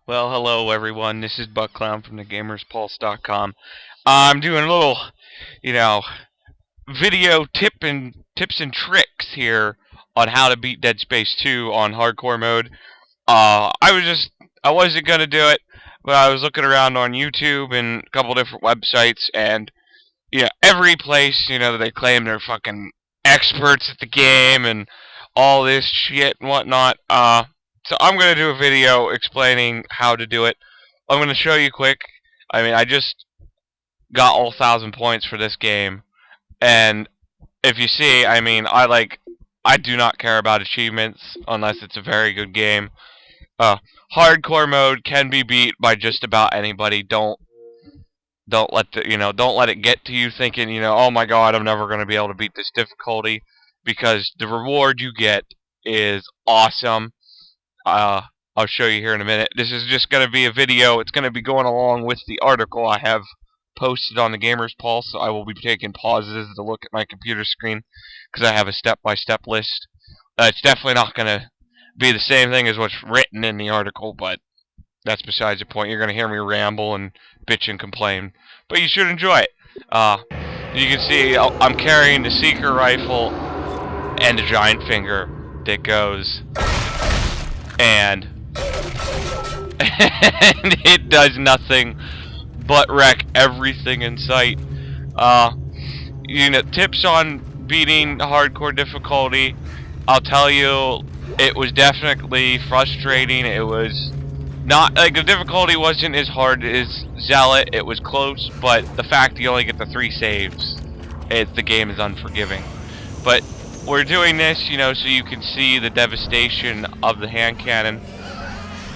Well, hello everyone. This is Buttclown from thegamerspulse.com. I'm doing a little, you know, video tips and tricks here on how to beat Dead Space 2 on hardcore mode. I wasn't gonna do it, but I was looking around on YouTube and a couple different websites, and every place that they claim they're fucking experts at the game and all this shit and whatnot. So I'm going to do a video explaining how to do it. I'm going to show you quick. I just got all 1,000 points for this game. And if you see, I do not care about achievements unless it's a very good game. Hardcore mode can be beat by just about anybody. Don't let it get to you thinking, oh my god, I'm never going to be able to beat this difficulty, because the reward you get is awesome. I'll show you here in a minute. This is just going to be a video. It's going to be going along with the article I have posted on the Gamer's Pulse, so I will be taking pauses to look at my computer screen because I have a step-by-step list. It's definitely not going to be the same thing as what's written in the article, but that's besides the point. You're going to hear me ramble and bitch and complain, but you should enjoy it. You can see I'm carrying the Seeker rifle and a giant finger that goes... And it does nothing but wreck everything in sight. Tips on beating hardcore difficulty. I'll tell you, it was definitely frustrating. It was not like the difficulty wasn't as hard as Zealot. It was close, but the fact you only get the 3 saves, the game is unforgiving. But we're doing this, so you can see the devastation of the hand cannon.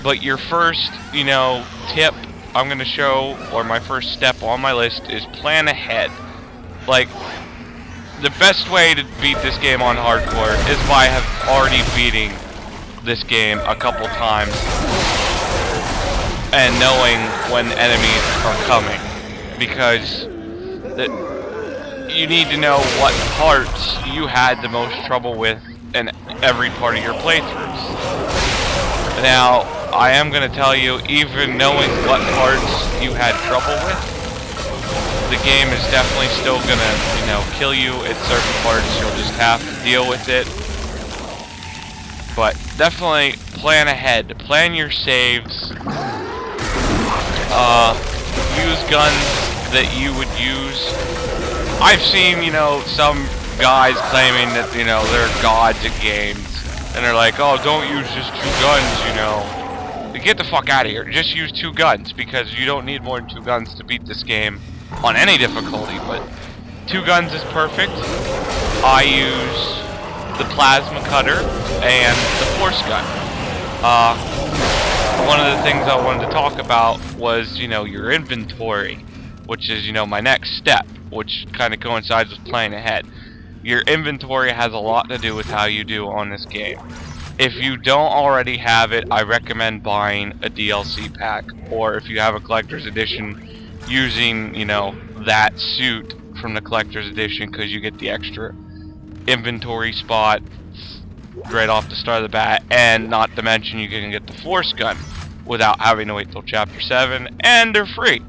But your first, tip I'm going to show, or my first step on my list, is plan ahead. Like, the best way to beat this game on hardcore is by already beating this game a couple times and knowing when enemies are coming. Because you need to know what parts you had the most trouble with in every part of your playthroughs. Now, I am going to tell you, even knowing what parts you had trouble with, the game is definitely still going to, kill you at certain parts. You'll just have to deal with it. But definitely plan ahead. Plan your saves. Use guns that you would use. I've seen, some guys claiming that, they're gods at games. And they're like, oh, don't use just 2 guns, Get the fuck out of here. Just use 2 guns, because you don't need more than 2 guns to beat this game on any difficulty. But 2 guns is perfect. I use the plasma cutter and the force gun. One of the things I wanted to talk about was, your inventory, which is, my next step, which kind of coincides with playing ahead. Your inventory has a lot to do with how you do on this game. If you don't already have it, I recommend buying a DLC pack, or if you have a collector's edition, using, that suit from the collector's edition, because you get the extra inventory spot right off the start of the bat, and not to mention you can get the force gun without having to wait till chapter 7, and they're free.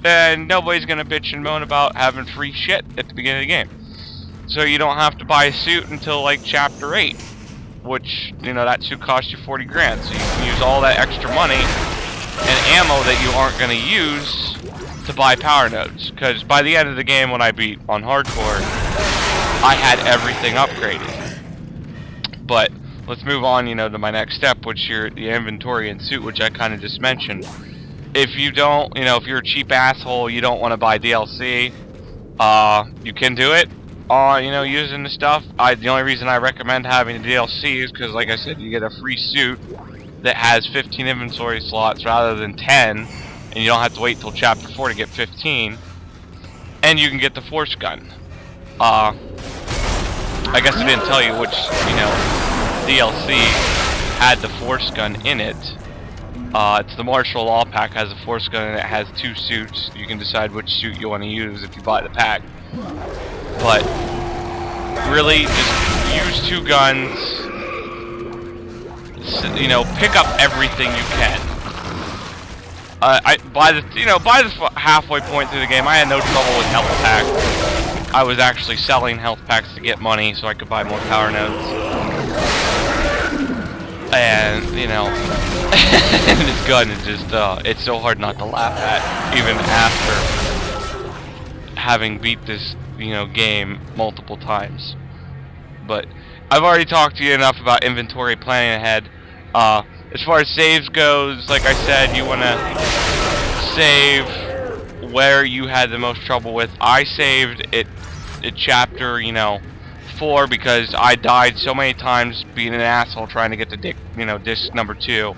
And nobody's gonna bitch and moan about having free shit at the beginning of the game. So you don't have to buy a suit until like chapter 8, which, that suit costs you 40 grand. So you can use all that extra money and ammo that you aren't gonna use to buy power nodes. Because by the end of the game, when I beat on hardcore, I had everything upgraded. But let's move on, to my next step, which is the inventory and suit, which I kind of just mentioned. If you don't, if you're a cheap asshole, you don't want to buy DLC, you can do it, using the stuff. The only reason I recommend having the DLC is because, like I said, you get a free suit that has 15 inventory slots rather than 10, and you don't have to wait till chapter 4 to get 15, and you can get the force gun. I guess I didn't tell you which, DLC had the force gun in it. It's the Martial Law pack, has a force gun, and it has 2 suits. You can decide which suit you want to use if you buy the pack. But really, just use 2 guns. Pick up everything you can. by the halfway point through the game, I had no trouble with health packs. I was actually selling health packs to get money so I could buy more power nodes. And you know, this gun is just—it's so hard not to laugh at, even after having beat this game multiple times. But I've already talked to you enough about inventory planning ahead. As far as saves goes, like I said, you want to save where you had the most trouble with. I saved it at chapter 4 because I died so many times being an asshole trying to get to disc number 2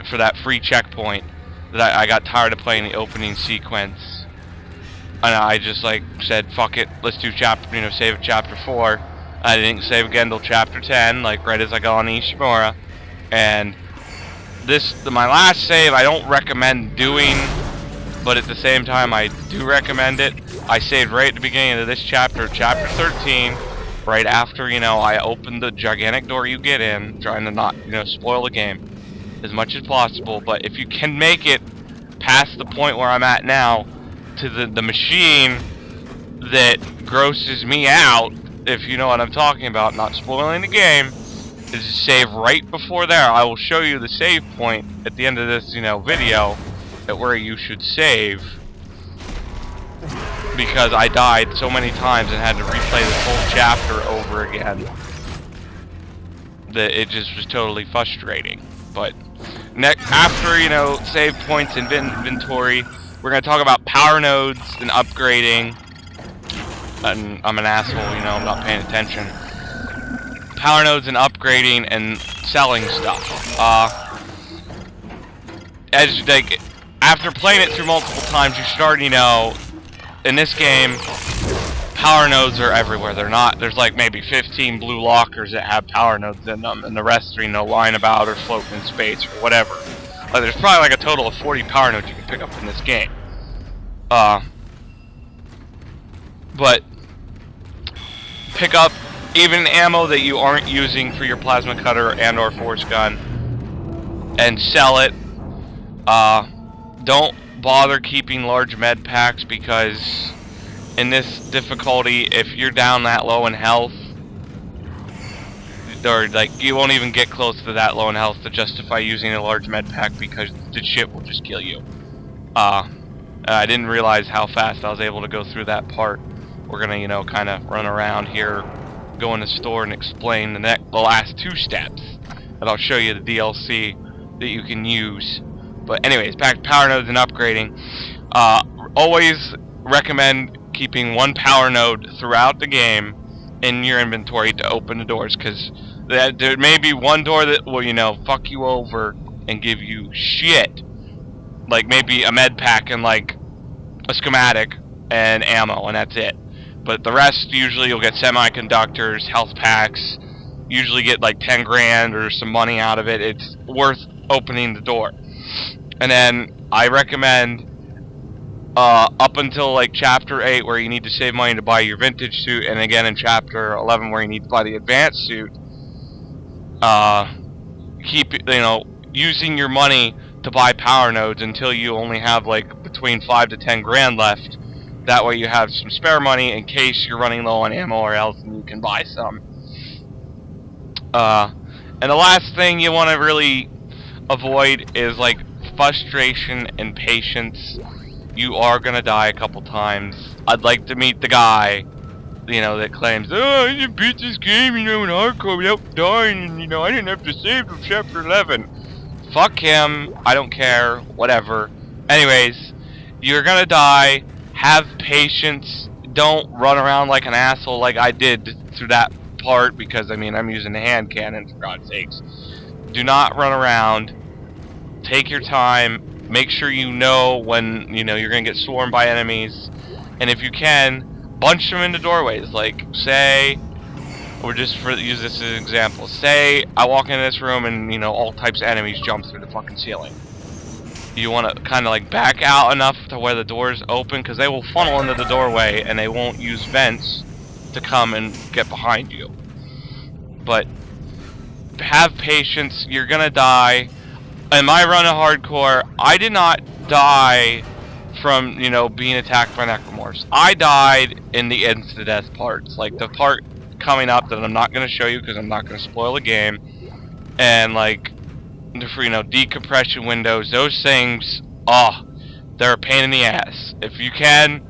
for that free checkpoint that I got tired of playing the opening sequence. And I just said, fuck it, let's do save at chapter 4. I didn't save again till chapter 10, right as I got on Ishimura. And my last save I don't recommend doing, but at the same time I do recommend it. I saved right at the beginning of this chapter, chapter 13, right after, I opened the gigantic door you get in, trying to not, spoil the game as much as possible. But if you can make it past the point where I'm at now, to the machine that grosses me out, if you know what I'm talking about, not spoiling the game, is to save right before there. I will show you the save point at the end of this, video, at where you should save, because I died so many times and had to replay this whole chapter over again that it just was totally frustrating. But after save points and inventory, we're going to talk about power nodes and upgrading. And I'm an asshole, I'm not paying attention. Power nodes and upgrading and selling stuff. After playing it through multiple times, you start, in this game, power nodes are everywhere. There's maybe 15 blue lockers that have power nodes in them, and the rest are, lying about or floating in space or whatever. There's probably a total of 40 power nodes you can pick up in this game. But pick up even ammo that you aren't using for your plasma cutter and or force gun and sell it. Don't bother keeping large med packs, because in this difficulty, if you're down that low in health, or you won't even get close to that low in health to justify using a large med pack, because the shit will just kill you. I didn't realize how fast I was able to go through that part. We're gonna, kind of run around here, go in the store and explain the last 2 steps, and I'll show you the DLC that you can use. But anyways, back to power nodes and upgrading. Always recommend keeping 1 power node throughout the game in your inventory to open the doors, because there may be one door that will, fuck you over and give you shit. Maybe a med pack and a schematic and ammo, and that's it. But the rest, usually you'll get semiconductors, health packs, usually get 10 grand or some money out of it. It's worth opening the door. And then I recommend up until chapter 8, where you need to save money to buy your vintage suit, and again in chapter 11 where you need to buy the advanced suit, keep using your money to buy power nodes until you only have between 5 to 10 grand left. That way you have some spare money in case you're running low on ammo or else, and you can buy some. And the last thing you want to really avoid is frustration and patience. You are gonna die a couple times. I'd like to meet the guy, that claims, oh, I just beat this game, in hardcore without dying, and I didn't have to save till chapter 11. Fuck him. I don't care. Whatever. Anyways, you're gonna die. Have patience. Don't run around like an asshole like I did through that part, because I'm using the hand cannon, for God's sakes. Do not run around. Take your time. Make sure you know when you're gonna get swarmed by enemies, and if you can, bunch them into doorways. Say, or just use this as an example. Say I walk into this room and all types of enemies jump through the fucking ceiling. You want to kind of back out enough to where the doors open, because they will funnel into the doorway and they won't use vents to come and get behind you. But have patience. You're gonna die. in my run of hardcore, I did not die from, you know, being attacked by necromorphs. I died in the insta-death parts, like the part coming up that I'm not going to show you because I'm not going to spoil the game, and like, you know, decompression windows, those things, oh, they're a pain in the ass. If you can,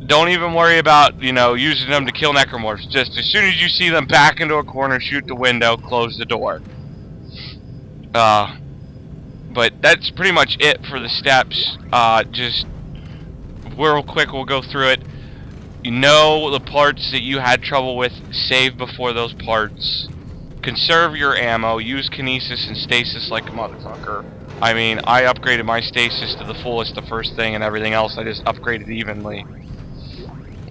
don't even worry about, you know, using them to kill necromorphs. Just as soon as you see them back into a corner, shoot the window, close the door. But that's pretty much it for the steps. Just real quick, we'll go through it. You know the parts that you had trouble with, save before those parts. Conserve your ammo, use kinesis and stasis like a motherfucker. I mean, I upgraded my stasis to the fullest the first thing, and everything else I just upgraded evenly.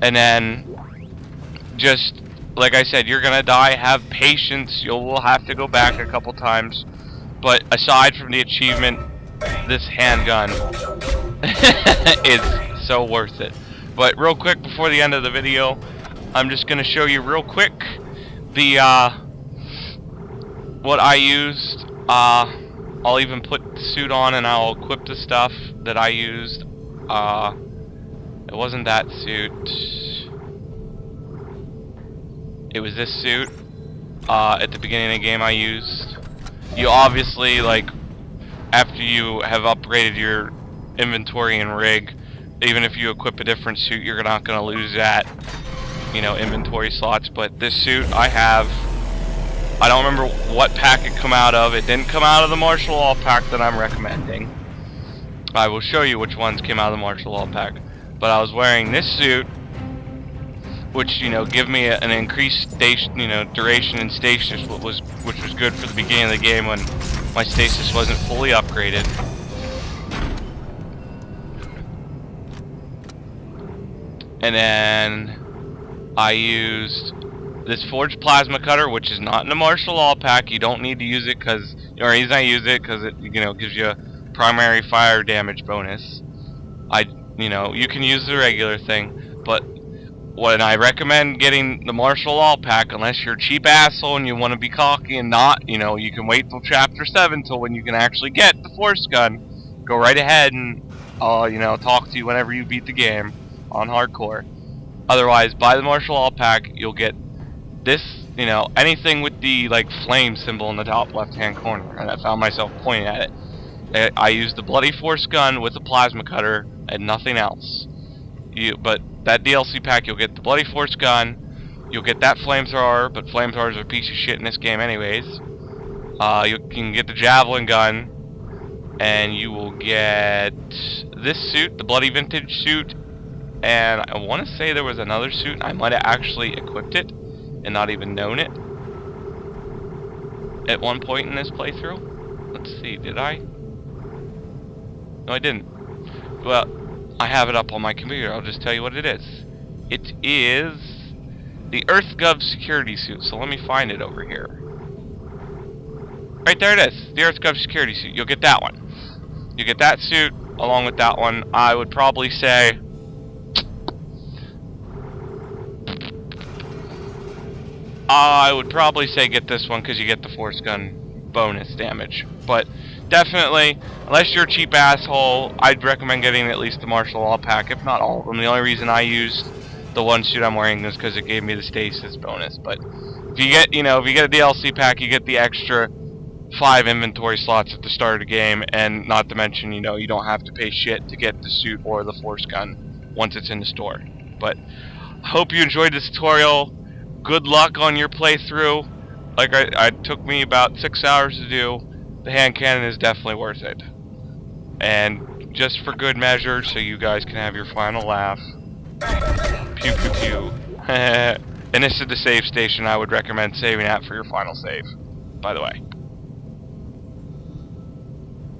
And then, just, like I said, you're gonna die, have patience, you'll have to go back a couple times. But aside from the achievement, this handgun is so worth it. But real quick, before the end of the video, I'm just gonna show you real quick the, what I used. I'll even put the suit on and I'll equip the stuff that I used. It wasn't that suit. It was this suit. At the beginning of the game I used. You obviously, like, after you have upgraded your inventory and rig, even if you equip a different suit, you're not going to lose that, you know, inventory slots. But this suit I have, I don't remember what pack it come out of. It didn't come out of the martial law pack that I'm recommending. I will show you which ones came out of the martial law pack. But I was wearing this suit, which, you know, give me an increased station, you know, duration and stasis, which was good for the beginning of the game when my stasis wasn't fully upgraded. And then I used this forged plasma cutter, which is not in the martial law pack. You don't need to use it because, or the reason I use it because it, you know, gives you a primary fire damage bonus. You know, you can use the regular thing, but when I recommend getting the martial law pack, unless you're a cheap asshole and you want to be cocky and not, you know, you can wait till chapter 7 till when you can actually get the force gun. Go right ahead and I'll, you know, talk to you whenever you beat the game on hardcore. Otherwise, buy the martial law pack, you'll get this, you know, anything with the, like, flame symbol in the top left-hand corner, and I found myself pointing at it. I used the bloody force gun with the plasma cutter and nothing else. But that DLC pack, you'll get the bloody force gun, you'll get that flamethrower, but flamethrowers are a piece of shit in this game anyways. You can get the javelin gun, and you will get this suit, the bloody vintage suit, and I want to say there was another suit. I might have actually equipped it and not even known it at one point in this playthrough. Let's see, did I? No, I didn't. Well, I have it up on my computer. I'll just tell you what it is. It is the EarthGov security suit. So let me find it over here. Right there it is. The EarthGov security suit. You'll get that one. You get that suit along with that one. I would probably say get this one because you get the force gun bonus damage. But definitely, unless you're a cheap asshole, I'd recommend getting at least the martial law pack, if not all of them. The only reason I used the one suit I'm wearing is because it gave me the stasis bonus. But if you get, you know, if you get a DLC pack, you get the extra 5 inventory slots at the start of the game, and not to mention, you know, you don't have to pay shit to get the suit or the force gun once it's in the store. But I hope you enjoyed this tutorial. Good luck on your playthrough. Like it took me about 6 hours to do. The hand cannon is definitely worth it. And just for good measure, so you guys can have your final laugh. Pew pew pew. And this is the save station. I would recommend saving that for your final save, by the way.